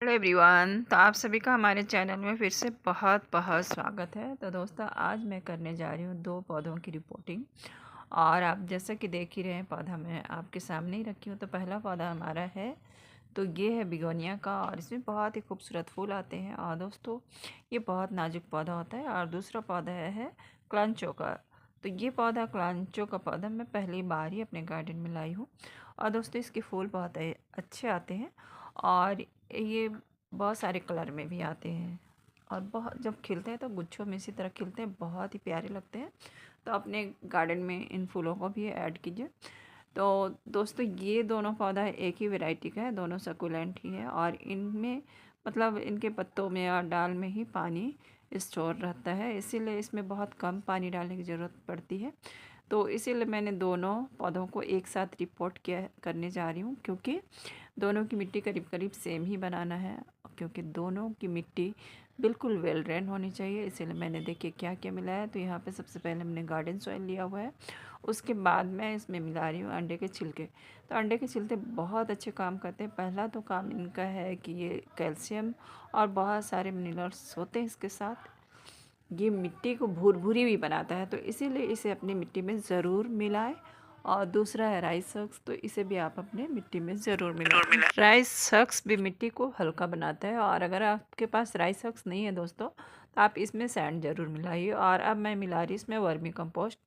Hello everyone. तो आप सभी का हमारे चैनल में फिर से बहुत बहुत स्वागत है। तो दोस्तों, आज मैं करने जा रही हूँ दो पौधों की रिपोर्टिंग। और आप जैसा कि देख ही रहे हैं, पौधा मैं आपके सामने ही रखी हूँ। तो पहला पौधा हमारा है, तो ये है बिगोनिया का, और इसमें बहुत ही खूबसूरत फूल आते हैं। और दोस्तों, ये बहुत नाजुक पौधा होता है। और दूसरा पौधा है क्लांचो का। तो ये पौधा, क्लांचो का पौधा, मैं पहली बार ही अपने गार्डन में लाई हूँ। और दोस्तों, इसके फूल बहुत अच्छे आते हैं। और ये बहुत सारे कलर में भी आते हैं। और बहुत जब खिलते हैं तो गुच्छों में इसी तरह खिलते हैं, बहुत ही प्यारे लगते हैं। तो अपने गार्डन में इन फूलों को भी ऐड कीजिए। तो दोस्तों, ये दोनों पौधा एक ही वैरायटी का है, दोनों सकुलेंट ही है। और इनमें मतलब इनके पत्तों में और डाल में ही पानी स्टोर रहता है, इसीलिए इसमें बहुत कम पानी डालने की ज़रूरत पड़ती है। तो इसीलिए मैंने दोनों पौधों को एक साथ रिपोर्ट किया करने जा रही हूँ, क्योंकि दोनों की मिट्टी करीब करीब सेम ही बनाना है। क्योंकि दोनों की मिट्टी बिल्कुल वेल ड्रेन होनी चाहिए, इसीलिए मैंने देखिए क्या क्या मिलाया है। तो यहाँ पे सबसे पहले हमने गार्डन सॉइल लिया हुआ है। उसके बाद मैं इसमें मिला रही हूँ अंडे के छिलके। तो अंडे के छिलके बहुत अच्छे काम करते हैं। पहला तो काम इनका है कि ये कैल्शियम और बहुत सारे मिनरल्स होते हैं इसके साथ। ये मिट्टी को भुरभुरी भी बनाता है, तो इसीलिए इसे अपनी मिट्टी में ज़रूर मिलाएं। और दूसरा है राइस सक्स, तो इसे भी आप अपने मिट्टी में ज़रूर मिलाएं। राइस सक्स भी मिट्टी को हल्का बनाता है। और अगर आपके पास राइस सक्स नहीं है दोस्तों, तो आप इसमें सैंड ज़रूर मिलाइए। और अब मैं मिला रही इसमें वर्मी कंपोस्ट।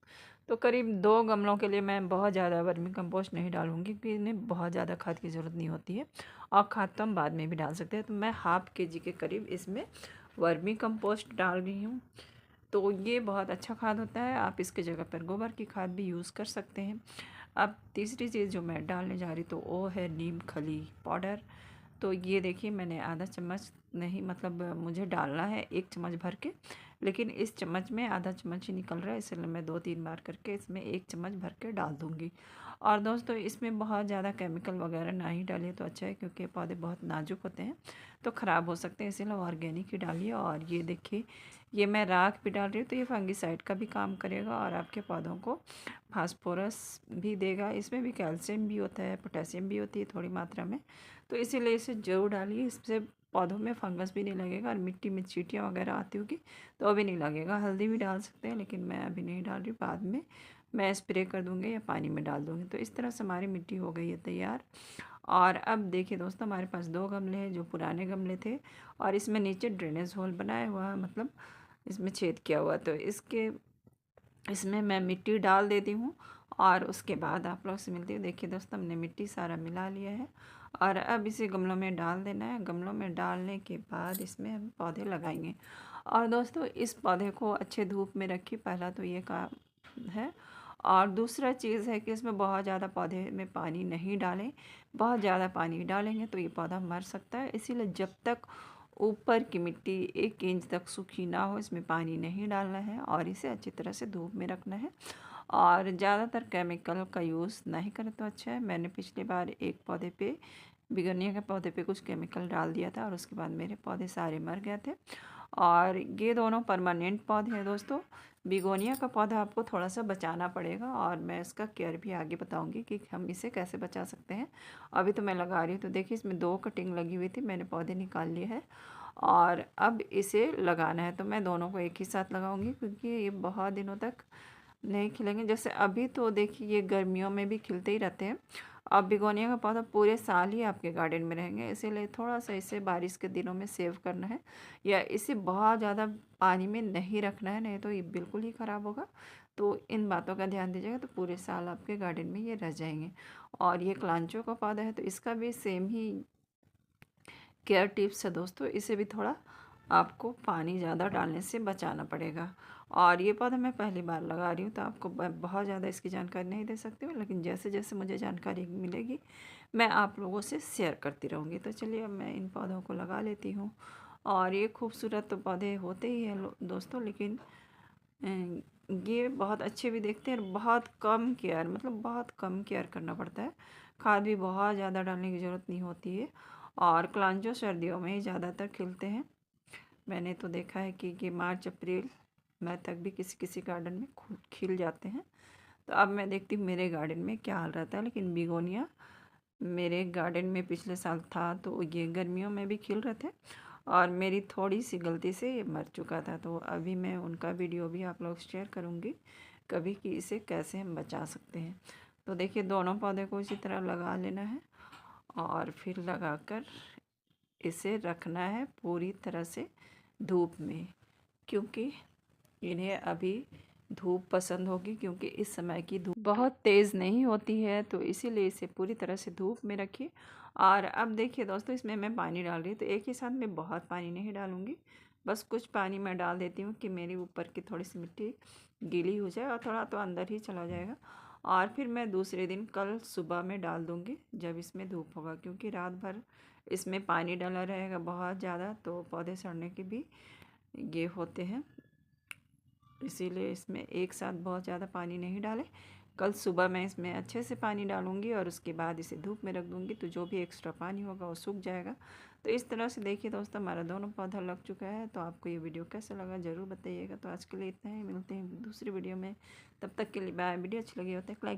तो करीब 2 गमलों के लिए मैं बहुत ज़्यादा वर्मी कंपोस्ट नहीं डालूंगी, क्योंकि इन्हें बहुत ज़्यादा खाद की ज़रूरत नहीं होती है। और खाद तो हम बाद में भी डाल सकते हैं। तो मैं ½ kg के करीब इसमें वर्मी कंपोस्ट डाल रही हूँ। तो ये बहुत अच्छा खाद होता है। आप इसके जगह पर गोबर की खाद भी यूज़ कर सकते हैं। अब तीसरी चीज़ जो मैं डालने जा रही तो वो है नीम खली पाउडर। तो ये देखिए, मैंने आधा चम्मच नहीं, मतलब मुझे डालना है 1 चम्मच भर के, लेकिन इस चम्मच में आधा चम्मच ही निकल रहा है, इसलिए मैं 2-3 बार करके इसमें 1 चम्मच भर के डाल दूँगी। और दोस्तों, इसमें बहुत ज़्यादा केमिकल वगैरह ना ही डालिए तो अच्छा है, क्योंकि पौधे बहुत नाजुक होते हैं तो ख़राब हो सकते हैं, इसीलिए ऑर्गेनिक ही डालिए। और ये देखिए, ये मैं राख भी डाल रही हूँ, तो ये फंगीसाइड का भी काम करेगा और आपके पौधों को फास्फोरस भी देगा। इसमें भी कैल्शियम भी होता है, पोटेशियम भी होती है थोड़ी मात्रा में। तो इसीलिए इसे ज़रूर डालिए। इससे पौधों में फंगस भी नहीं लगेगा, और मिट्टी में चींटियाँ वगैरह आती होगी तो अभी नहीं लगेगा। हल्दी भी डाल सकते हैं, लेकिन मैं अभी नहीं डाल रही, बाद में मैं स्प्रे कर दूँगी या पानी में डाल दूँगी। तो इस तरह से हमारी मिट्टी हो गई है तैयार। और अब देखिए दोस्तों, हमारे पास 2 गमले हैं जो पुराने गमले थे, और इसमें नीचे ड्रेनेज होल बनाया हुआ है, मतलब इसमें छेद किया हुआ। तो इसमें मैं मिट्टी डाल देती हूँ, और उसके बाद आप लोग से मिलती हूँ। देखिए दोस्तों, हमने मिट्टी सारा मिला लिया है, और अब इसे गमलों में डाल देना है। गमलों में डालने के बाद इसमें हम पौधे लगाएंगे। और दोस्तों, इस पौधे को अच्छे धूप में रखिए, पहला तो ये काम है। और दूसरा चीज़ है कि इसमें बहुत ज़्यादा पौधे में पानी नहीं डालें। बहुत ज़्यादा पानी डालेंगे तो ये पौधा मर सकता है, इसीलिए जब तक ऊपर की मिट्टी 1 इंच तक सूखी ना हो, इसमें पानी नहीं डालना है, और इसे अच्छी तरह से धूप में रखना है। और ज़्यादातर केमिकल का यूज़ नहीं करें तो अच्छा है। मैंने पिछली बार एक पौधे पे, बिगनिया के पौधे पे कुछ केमिकल डाल दिया था, और उसके बाद मेरे पौधे सारे मर गए थे। और ये दोनों परमानेंट पौधे हैं दोस्तों। बिगोनिया का पौधा आपको थोड़ा सा बचाना पड़ेगा, और मैं इसका केयर भी आगे बताऊंगी कि हम इसे कैसे बचा सकते हैं। अभी तो मैं लगा रही हूँ। तो देखिए, इसमें 2 कटिंग लगी हुई थी, मैंने पौधे निकाल लिए हैं। और अब इसे लगाना है, तो मैं दोनों को एक ही साथ लगाऊंगी, क्योंकि ये बहुत दिनों तक नहीं खिलेंगे। जैसे अभी तो देखिए, ये गर्मियों में भी खिलते ही रहते हैं। अब बिगोनिया का पौधा पूरे साल ही आपके गार्डन में रहेंगे, इसीलिए थोड़ा सा इसे बारिश के दिनों में सेव करना है, या इसे बहुत ज़्यादा पानी में नहीं रखना है, नहीं तो ये बिल्कुल ही ख़राब होगा। तो इन बातों का ध्यान दीजिएगा, तो पूरे साल आपके गार्डन में ये रह जाएंगे। और ये क्लांचो का पौधा है, तो इसका भी सेम ही केयर टिप्स है दोस्तों। इसे भी थोड़ा आपको पानी ज़्यादा डालने से बचाना पड़ेगा। और ये पौधा मैं पहली बार लगा रही हूँ, तो आपको बहुत ज़्यादा इसकी जानकारी नहीं दे सकती हूँ, लेकिन जैसे जैसे मुझे जानकारी मिलेगी मैं आप लोगों से शेयर करती रहूँगी। तो चलिए, अब मैं इन पौधों को लगा लेती हूँ। और ये खूबसूरत तो पौधे होते ही हैं दोस्तों, लेकिन ये बहुत अच्छे भी देखते हैं, और बहुत कम केयर, मतलब बहुत कम केयर करना पड़ता है। खाद भी बहुत ज़्यादा डालने की ज़रूरत नहीं होती है। और क्लांचो सर्दियों में ही ज़्यादातर खिलते हैं। मैंने तो देखा है कि ये मार्च अप्रैल मई तक भी किसी किसी गार्डन में खिल जाते हैं। तो अब मैं देखती हूँ मेरे गार्डन में क्या हाल रहता है। लेकिन बिगोनिया मेरे गार्डन में पिछले साल था, तो ये गर्मियों में भी खिल रहे थे और मेरी थोड़ी सी गलती से ये मर चुका था। तो अभी मैं उनका वीडियो भी आप लोग शेयर करूँगी कभी कि इसे कैसे हम बचा सकते हैं। तो देखिए, दोनों पौधे को इसी तरह लगा लेना है और फिर लगाकर इसे रखना है पूरी तरह से धूप में, क्योंकि इन्हें अभी धूप पसंद होगी, क्योंकि इस समय की धूप बहुत तेज़ नहीं होती है। तो इसीलिए इसे पूरी तरह से धूप में रखिए। और अब देखिए दोस्तों, इसमें मैं पानी डाल रही हूँ, तो एक ही साथ में बहुत पानी नहीं डालूँगी, बस कुछ पानी मैं डाल देती हूँ कि मेरी ऊपर की थोड़ी सी मिट्टी गीली हो जाए और थोड़ा तो अंदर ही चला जाएगा। और फिर मैं दूसरे दिन कल सुबह में डाल दूँगी जब इसमें धूप होगा, क्योंकि रात भर इसमें पानी डाला रहेगा बहुत ज़्यादा, तो पौधे सड़ने के भी ये होते हैं। इसीलिए इसमें एक साथ बहुत ज़्यादा पानी नहीं डालें। कल सुबह मैं इसमें अच्छे से पानी डालूँगी और उसके बाद इसे धूप में रख दूँगी, तो जो भी एक्स्ट्रा पानी होगा वो सूख जाएगा। तो इस तरह से देखिए दोस्तों, हमारा दोनों पौधा लग चुका है। तो आपको ये वीडियो कैसा लगा ज़रूर बताइएगा। तो आज के लिए इतना ही, मिलते हैं दूसरी वीडियो में। तब तक के लिए बाय। वीडियो अच्छी लगी होता है लाइक